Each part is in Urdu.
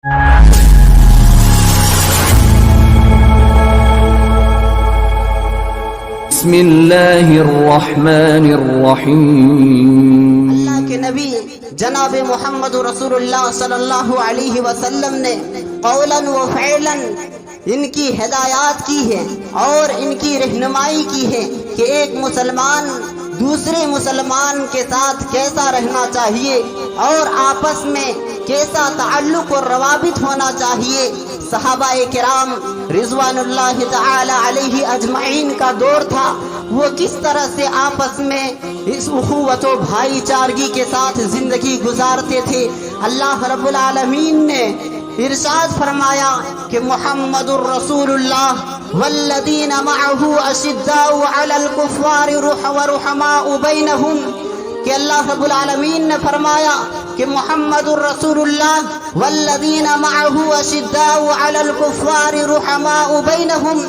بسم اللہ الرحمن الرحیم۔ اللہ کے نبی جناب محمد رسول اللہ صلی اللہ علیہ وسلم نے قولاً و فعلاً ان کی ہدایات کی ہے اور ان کی رہنمائی کی ہے کہ ایک مسلمان دوسرے مسلمان کے ساتھ کیسا رہنا چاہیے اور آپس میں کیسا تعلق اور روابط ہونا چاہیے۔ صحابہ کرام رضوان اللہ تعالی علیہ اجمعین کا دور تھا، وہ کس طرح سے آپس میں اس اخوت و بھائی چارگی کے ساتھ زندگی گزارتے تھے۔ اللہ رب العالمین نے ارشاد فرمایا کہ محمد الرسول اللہ والذین معه اشداء علی الکفار رحماء بینہم، کہ اللہ رب العالمین نے فرمایا کہ محمد الرسول اللہ والذین معه اشداء علی الکفار رحماء بینہم،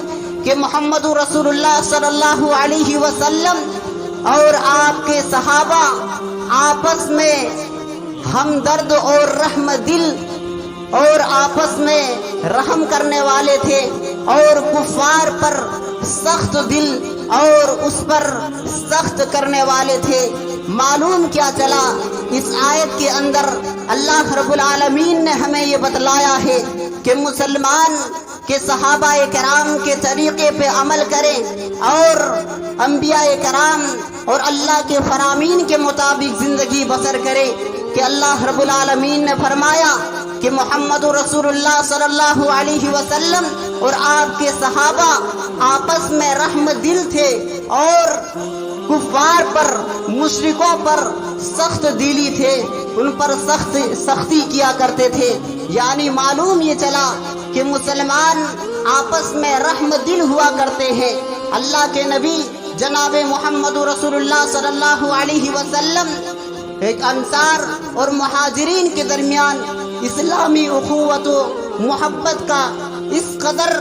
کہ محمد رسول اللہ صلی اللہ علیہ وسلم اور آپ کے صحابہ آپس میں ہمدرد اور رحم دل اور آپس میں رحم کرنے والے تھے، اور کفار پر سخت دل اور اس پر سخت کرنے والے تھے۔ معلوم کیا چلا اس آیت کے اندر اللہ رب العالمین نے ہمیں یہ بتلایا ہے کہ مسلمان کہ صحابہ کرام کے طریقے پہ عمل کریں اور انبیاء کرام اور اللہ کے فرامین کے مطابق زندگی بسر کریں، کہ اللہ رب العالمین نے فرمایا کہ محمد رسول اللہ صلی اللہ علیہ وسلم اور آپ کے صحابہ آپس میں رحم دل تھے اور کفار پر مشرکوں پر سخت دلی تھے، ان پر سختی کیا کرتے تھے۔ یعنی معلوم یہ چلا کہ مسلمان آپس میں رحم دل ہوا کرتے ہیں۔ اللہ کے نبی جناب محمد رسول اللہ صلی اللہ علیہ وسلم ایک انصار اور مہاجرین کے درمیان اسلامی اخوت و محبت کا اس قدر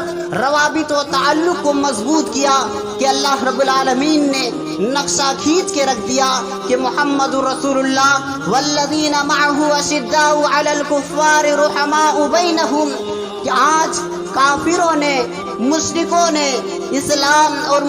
روابط و تعلق کو مضبوط کیا کہ اللہ رب العالمین نے نقشہ کھینچ کے رکھ دیا کہ محمد رسول اللہ والذین معه اشداء علی الکفار رحماء بینہم، کہ آج کافروں نے مشرکوں نے اسلام اور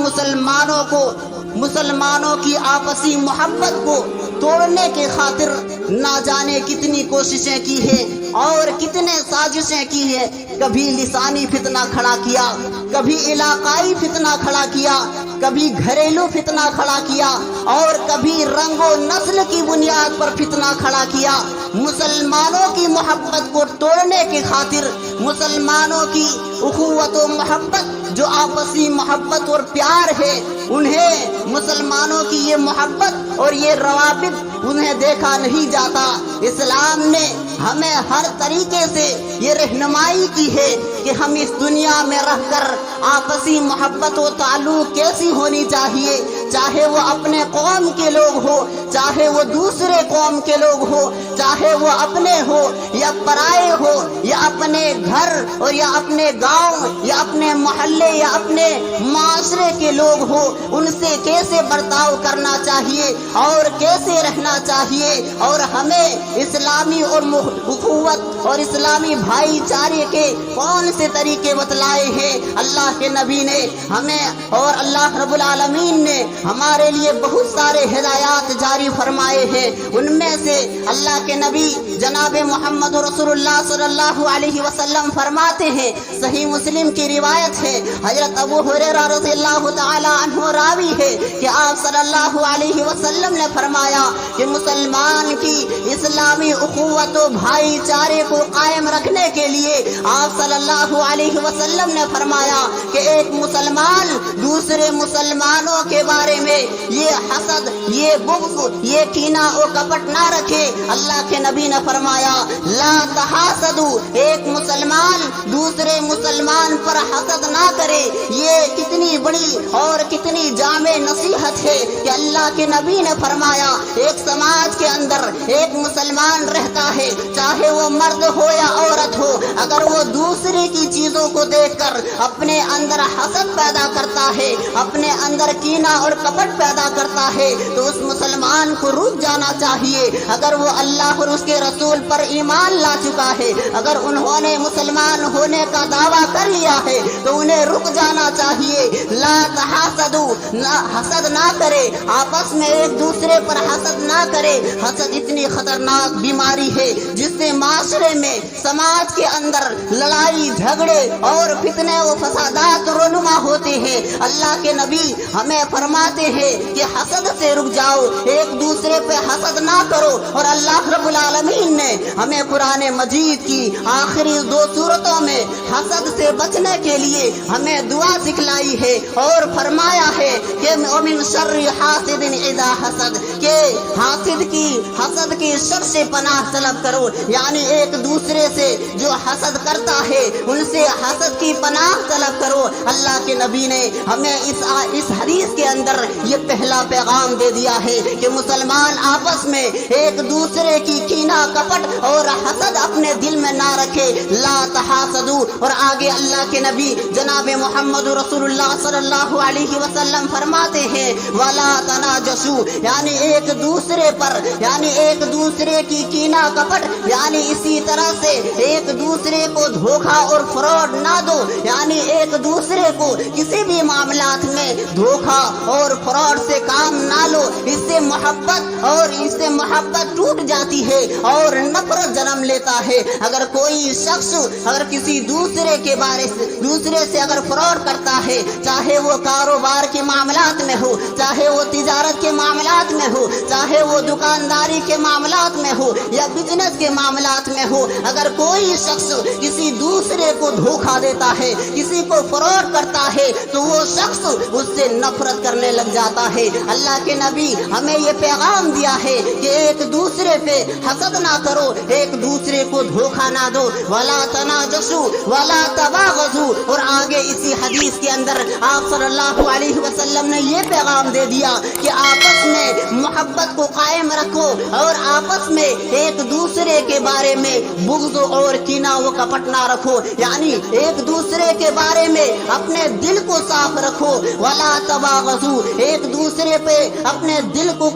مسلمانوں کی آپسی محبت کو توڑنے کے خاطر نہ جانے کتنی کوششیں کی ہیں اور کتنے سازشیں کی ہیں۔ کبھی لسانی فتنہ کھڑا کیا، کبھی علاقائی فتنہ کھڑا کیا، کبھی گھریلو فتنہ کھڑا کیا اور کبھی رنگ و نسل کی بنیاد پر فتنہ کھڑا کیا۔ مسلمانوں کی محبت کو توڑنے کے خاطر مسلمانوں کی اخوت و محبت جو آپسی محبت اور پیار ہے، انہیں مسلمانوں کی یہ محبت اور یہ روابط انہیں دیکھا نہیں جاتا۔ اسلام نے ہمیں ہر طریقے سے یہ رہنمائی کی ہے کہ ہم اس دنیا میں رہ کر آپسی محبت و تعلق کیسی ہونی چاہیے، چاہے وہ اپنے قوم کے لوگ ہو، چاہے وہ دوسرے قوم کے لوگ ہو، چاہے وہ اپنے ہو یا پرائے ہو، یا اپنے گھر اور یا اپنے گاؤں یا اپنے محلے یا اپنے معاشرے کے لوگ ہو، ان سے کیسے برتاؤ کرنا چاہیے اور کیسے رہنا چاہیے۔ اور ہمیں اسلامی اور اخوت اور اسلامی بھائی چارے کے کون سے طریقے بتلائے ہیں اللہ کے نبی نے ہمیں، اور اللہ رب العالمین نے ہمارے لیے بہت سارے ہدایات جاری فرمائے ہیں۔ ان میں سے اللہ کے نبی جناب محمد رسول اللہ صلی اللہ علیہ وسلم فرماتے ہیں، صحیح مسلم کی روایت ہے، حضرت ابو ہریرہ رضی اللہ تعالی عنہ راوی ہے کہ آپ صلی اللہ علیہ وسلم نے فرمایا کہ مسلمان کی اسلامی اخوت و بھائی چارے کو قائم رکھنے کے لیے آپ صلی اللہ علیہ وسلم نے فرمایا کہ ایک مسلمان دوسرے مسلمانوں کے بارے میں یہ حسد، یہ بغض، یہ کینہ و کپٹ نہ رکھے۔ اللہ کے نبی نے فرمایا لا تحاسدوا، ایک مسلمان دوسرے مسلمان پر حسد نہ کرے۔ یہ کتنی بڑی اور کتنی جامع نصیحت ہے کہ اللہ کے نبی نے فرمایا ایک سماج کے اندر ایک مسلمان رہتا ہے، چاہے وہ مرد ہو یا عورت ہو، اگر وہ دوسرے کی چیزوں کو دیکھ دیکھ کر اپنے اندر حسد پیدا کرتا ہے، اپنے اندر کینہ اور کپٹ پیدا کرتا ہے، تو اس مسلمان کو رک جانا چاہیے۔ اگر وہ اللہ اور اس کے رسول پر ایمان لا چکا ہے، اگر انہوں نے مسلمان ہونے کا دعویٰ کر لیا ہے، تو انہیں رک جانا چاہیے۔ لا تحاسدوا، حسد نہ کرے، آپس میں ایک دوسرے پر حسد نہ کرے۔ حسد اتنی خطرناک بیماری ہے جس سے معاشرے میں، سماج کے اندر لڑائی جھگڑے اور فتنے و فسادات رونما ہوتے ہیں۔ اللہ کے نبی ہمیں فرماتے ہیں کہ حسد سے رک جاؤ، ایک دوسرے پہ حسد نہ کرو۔ اور اللہ رب العالمین نے ہمیں قرآن مجید کی آخری 2 سورتوں میں حسد سے بچنے کے لیے ہمیں دعا سکھلائی ہے اور فرمایا ہے کہ وَمِن شَرِّ حَاسِدٍ اِذَا حَسَدَ، کہ حسد کی شر سے پناہ طلب کرو، یعنی ایک دوسرے سے جو حسد کرتا ہے ان سے حسد کی پناہ طلب کرو۔ اللہ کے نبی نے ہمیں اس حدیث کے اندر یہ پہلا پیغام دے دیا ہے کہ مسلمان آپس میں ایک دوسرے کی کینہ کپٹ اور حسد اپنے دل میں نہ رکھے۔ لا تحاسدوا، اور آگے اللہ کے نبی جناب محمد رسول اللہ صلی اللہ علیہ وسلم فرماتے ہیں وَلَا تَنَاجَشُوا، یعنی ایک دوسرے پر، یعنی ایک دوسرے کی کینہ کپٹ، یعنی اسی طرح سے ایک دوسرے کو دھوکہ اور فراڈ نہ دو، یعنی ایک دوسرے کو کسی بھی معاملات میں دھوکہ اور فراڈ سے کام نہ لو۔ اس سے محبت ٹوٹ جاتی ہے اور نفرت جنم لیتا ہے۔ اگر کوئی شخص اگر کسی دوسرے سے اگر فراڈ کرتا ہے، چاہے وہ کاروبار کے معاملات میں ہو، چاہے وہ تجارت کے معاملات میں ہو، چاہے وہ دکانداری کے معاملات میں ہو یا بزنس کے معاملات میں ہو، اگر کوئی شخص کسی دوسرے کو دھوکہ دیتا ہے، کسی کو فراڈ کرتا ہے، تو وہ شخص اس سے نفرت کرنے لگ جاتا ہے۔ اللہ کے نبی ہمیں یہ پیغام دیا ہے کہ ایک دوسرے پہ حسد نہ کرو، ایک دوسرے کو دھوکہ نہ دو۔ وَلَا تَنَاجَشُوا وَلَا تَبَاغَضُوا، اور آگے اسی حدیث کے اندر آپ صلی اللہ علیہ وسلم نے یہ پیغام دے دیا کہ آپس میں محبت کو قائم رکھو اور آپس میں ایک دوسرے کے بارے میں بغض اور کینہ و کپٹ نہ رکھو، یعنی ایک دوسرے کے بارے میں اپنے دل کو صاف رکھو۔ وَلَا تَبَاغَضُوا، ایک دوسرے پہ اپنے دل کو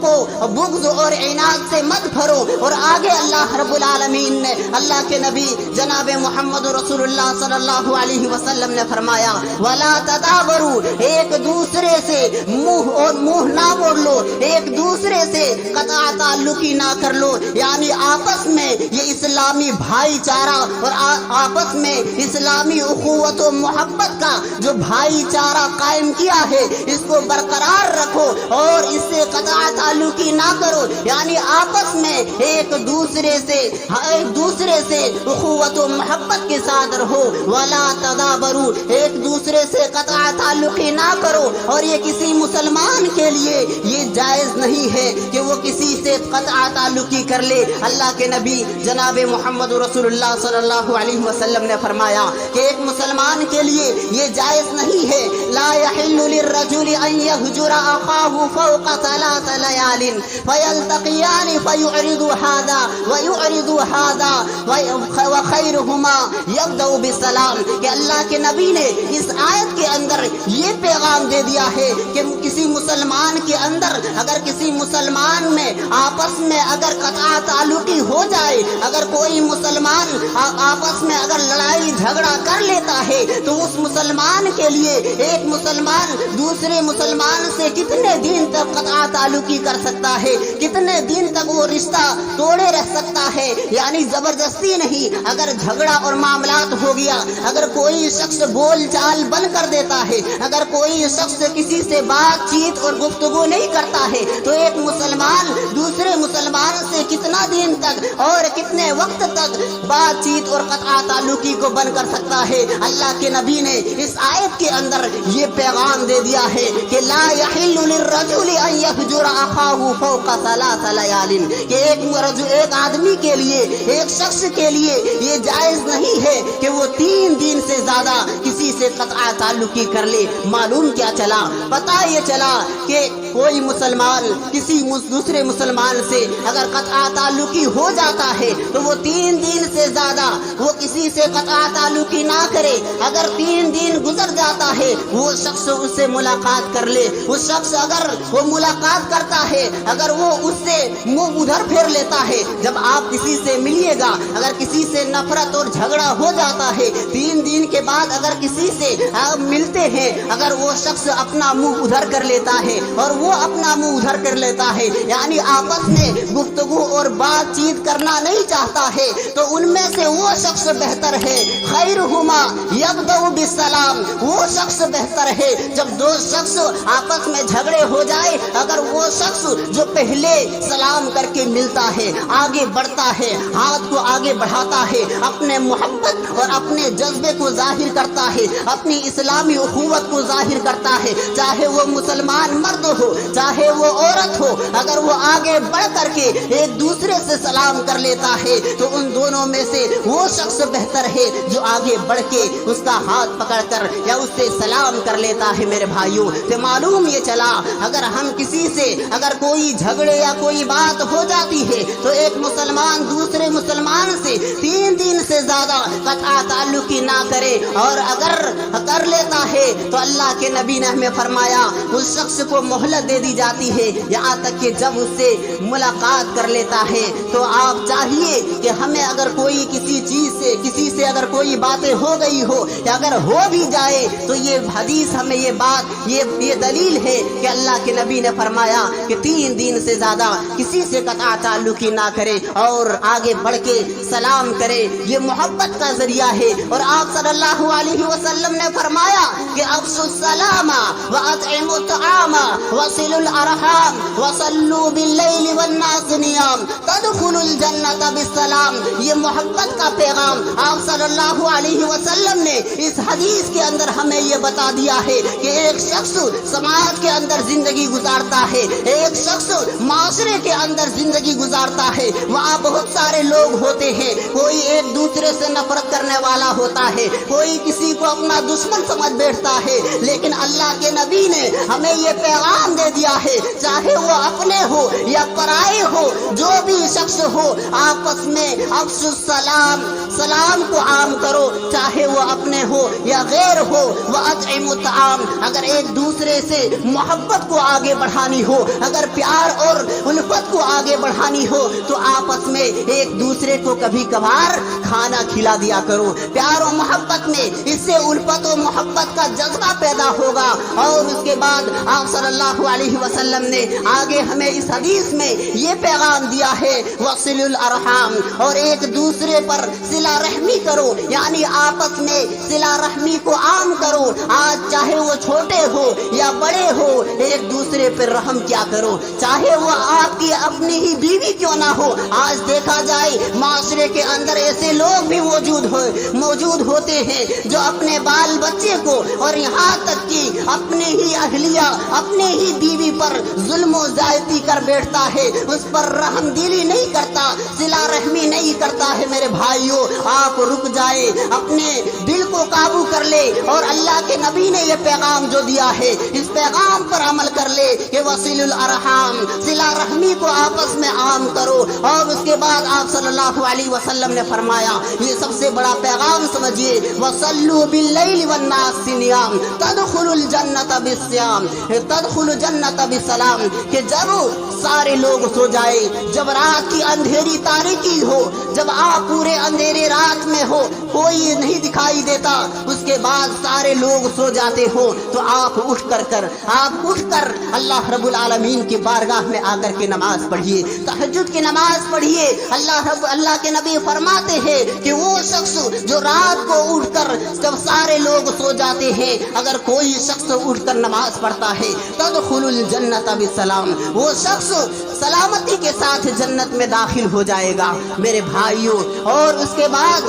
بغض اور عناد سے مت بھرو۔ اور آگے اللہ رب العالمین نے، اللہ کے نبی جناب محمد رسول اللہ صلی اللہ علیہ وسلم نے فرمایا وَلَا تَدَابَرُوا، ایک دوسرے سے منہ نہ موڑ لو، ایک دوسرے سے قطع تعلقی نہ کر لو، یعنی آپس میں یہ اسلامی بھائی چارہ اور آپس میں اسلامی اخوت و محبت کا جو بھائی چارہ قائم کیا ہے اس کو برقرار رکھو اور اس سے قطع تعلقی نہ کرو، یعنی آپس میں ایک دوسرے سے اخوت و محبت کے ساتھ رہو۔ وَلَا تَدَابَرُوا، ایک دوسرے سے قطع تعلقی نہ کرو، اور یہ کسی مسلمان کے لیے یہ جائز نہیں ہے کہ وہ کسی سے قطع تعلقی کر لے۔ اللہ کے نبی جناب محمد رسول اللہ صلی اللہ علیہ وسلم نے فرمایا کہ ایک مسلمان کے لیے یہ جائز نہیں ہے لا يحل للرجل ان يهجر اخاه فوق 3 ليال فيلتقيان فيعرض هذا ويعرض هذا وخيرهما يبدأ بالسلام، کہ اللہ کے نبی نے اس آیت کے اندر یہ پیغام دے دیا ہے کہ کسی مسلمان کے اندر اگر کسی مسلمان میں آپس میں اگر قطع تعلقی ہو جائے، اگر کوئی مسلمان آپس میں اگر لڑائی جھگڑا کر لیتا ہے، تو اس مسلمان کے لیے ایک مسلمان دوسرے مسلمان سے کتنے دن تک قطع تعلقی کر سکتا ہے، کتنے دن تک وہ رشتہ توڑے رہ سکتا ہے، یعنی زبردستی نہیں۔ اگر جھگڑا اور معاملات ہو گیا، اگر کوئی شخص بول چال بند کر دیتا ہے، اگر کوئی شخص کسی سے بات چیت اور گفتگو نہیں کرتا ہے، تو ایک مسلمان دوسرے مسلمان سے کتنا دن تک اور کتنے وقت تک بات چیت اور قطع تعلقی کو بند کر سکتا ہے۔ اللہ کے نبی نے اس آیت کے اندر یہ پیغام دے دیا ہے کہ لا يحل للرجل ان يهجر اخاه فوق 3 ليال، کہ ایک آدمی کے لیے، ایک شخص کے لیے یہ جائز نہیں ہے کہ وہ 3 دن سے زیادہ کسی سے قطع تعلقی کر لے۔ معلوم کیا چلا؟ پتہ یہ چلا کہ کوئی مسلمان کسی دوسرے مسلمان سے اگر قطع تعلقی ہو جاتا ہے تو وہ 3 دن سے زیادہ وہ کسی سے قطع تعلقی نہ کرے۔ اگر 3 دن گزر جاتا ہے وہ شخص اس سے ملاقات کر لے۔ وہ شخص اگر وہ ملاقات کرتا ہے، اگر وہ اس سے منہ ادھر پھیر لیتا ہے، جب آپ کسی سے ملیے گا، اگر کسی سے نفرت اور جھگڑا ہو جاتا ہے، 3 دن کے بعد اگر کسی سے آپ ملتے ہیں، اگر وہ شخص اپنا منہ ادھر کر لیتا ہے اور وہ اپنا منہ ادھر کر لیتا ہے، یعنی آپس میں گفتگو اور بات چیت کرنا نہیں چاہتا ہے، تو ان میں سے وہ شخص بہتر ہے۔ خیرہما یبدأ بالسلام، وہ شخص بہتر ہے جب 2 شخص آپس میں جھگڑے ہو جائے، اگر وہ شخص جو پہلے سلام کر کے ملتا ہے، آگے بڑھتا ہے، ہاتھ کو آگے بڑھاتا ہے، اپنے محبت اور اپنے جذبے کو ظاہر کرتا ہے، اپنی اسلامی اخوت کو ظاہر کرتا ہے، چاہے وہ مسلمان مرد ہو چاہے وہ عورت ہو، اگر وہ آگے بڑھ کر کے ایک دوسرے سے سلام کر لیتا ہے تو ان دونوں میں سے وہ شخص بہتر ہے جو آگے بڑھ کے اس کا ہاتھ پکڑ کر یا اس سے سلام کر لیتا ہے۔ میرے بھائیوں، تو معلوم یہ چلا اگر ہم کسی سے اگر کوئی جھگڑے یا کوئی بات ہو جاتی ہے تو ایک مسلمان دوسرے مسلمان سے 3 دن سے زیادہ قطع تعلقی نہ کرے، اور اگر کر لیتا ہے تو اللہ کے نبی نے ہمیں فرمایا اس شخص کو مہلت دے دی جاتی ہے یہاں تک کہ جب اس سے ملاقات کر لیتا ہے۔ تو آپ چاہیے کہ ہمیں اگر کوئی کسی سے اگر کوئی باتیں ہو گئی ہو یا اگر ہو بھی جائے تو یہ حدیث ہمیں یہ دلیل ہے کہ اللہ کے نبی نے فرمایا کہ 3 دن سے زیادہ کسی سے قطع تعلقی نہ کرے اور آگے بڑھ کے سلام کرے، یہ محبت کا ذریعہ ہے۔ اور آپ صلی اللہ علیہ وسلم نے فرمایا کہ افشوا السلام واطعموا الطعام وصلوا الارحام وصلوا باللیل والناس نیام تدخلوا الجنۃ بالسلام، یہ محبت کا پیغام آپ صلی اللہ علیہ وسلم نے اس حدیث کے اندر ہمیں یہ بتا دیا ہے کہ ایک شخص سماج کے اندر زندگی گزارتا ہے، ایک شخص معاشرے کے اندر زندگی گزارتا ہے، وہاں بہت سارے لوگ ہوتے ہیں، کوئی ایک دوسرے سے نفرت کرنے والا ہوتا ہے، کوئی کسی کو اپنا دشمن سمجھ بیٹھتا ہے، لیکن اللہ کے نبی نے ہمیں یہ پیغام دے دیا ہے چاہے وہ اپنے ہو یا پرائے ہو، جو بھی شخص ہو آپس میں افشوا السلام، سلام کو عام کرو، چاہے وہ اپنے ہو یا غیر ہو۔ واطعموا الطعام، اگر ایک دوسرے سے محبت کو آگے بڑھانی ہو، اگر پیار اور الفت کو آگے بڑھانی ہو تو آپس میں ایک دوسرے کو کبھی کبھار کھانا کھلا دیا کرو۔ پیار و محبت میں اس سے الفت و محبت کا جذبہ پیدا ہوگا۔ اور اس کے بعد آپ صلی اللہ علیہ وسلم نے آگے ہمیں اس حدیث میں یہ پیغام دیا ہے وصلوا الارحام، اور ایک دوسرے پر صلہ رحمی کرو، یعنی آپس میں صلہ رحمی کو عام کرو۔ آج چاہے وہ چھوٹے ہو یا بڑے ہو، ایک دوسرے پر رحم کیا کرو، چاہے وہ آپ کی اپنی ہی بیوی کیوں نہ ہو۔ آج دیکھا جائے معاشرے کے اندر ایسے لوگ بھی موجود ہوتے ہیں جو اپنے بال بچے کو اور یہاں تک کہ اپنے ہی اہلیہ اپنے ہی بیوی پر ظلم و زیادتی کر بیٹھتا ہے، اس پر رحم دلی نہیں کرتا، صلہ رحمی نہیں کرتا ہے۔ میرے بھائیوں، آپ رک جائے، اپنے دل کو قابو کر لے اور اللہ کے نبی نے یہ پیغام جو دیا ہے اس پیغام پر عمل کر لے کہ وصلوا الارحام، صلہ رحمی کو آپس میں عام کرو۔ اور اس کے بعد آپ صلی اللہ علیہ وسلم نے فرمایا یہ سب سے بڑا پیغام سمجھیے، وصلوا باللیل والناس نیام تدخلوا الجنۃ بالصیام تدخلوا الجنۃ بالسلام، کہ جب سارے لوگ سو جائے، جب رات کی اندھیری تاریکی ہو، جب آپ پورے اندھیرے رات میں ہو، کوئی نہیں دکھائی دیتا، اس کے بعد سارے لوگ سو جاتے ہو تو آپ اٹھ کر اللہ رب العالمین کی بارگاہ میں آ کر کے نماز پڑھیے، تہجد کی نماز پڑھیے۔ اللہ کے نبی فرماتے ہیں کہ وہ شخص جو رات کو اٹھ کر جب سارے لوگ سو جاتے ہیں اگر کوئی شخص اٹھ کر نماز پڑھتا ہے تدخل الجنۃ بالسلام، وہ شخص سلامتی کے ساتھ جنت میں داخل ہو جائے گا۔ میرے بھائیوں، اور اس کے بعد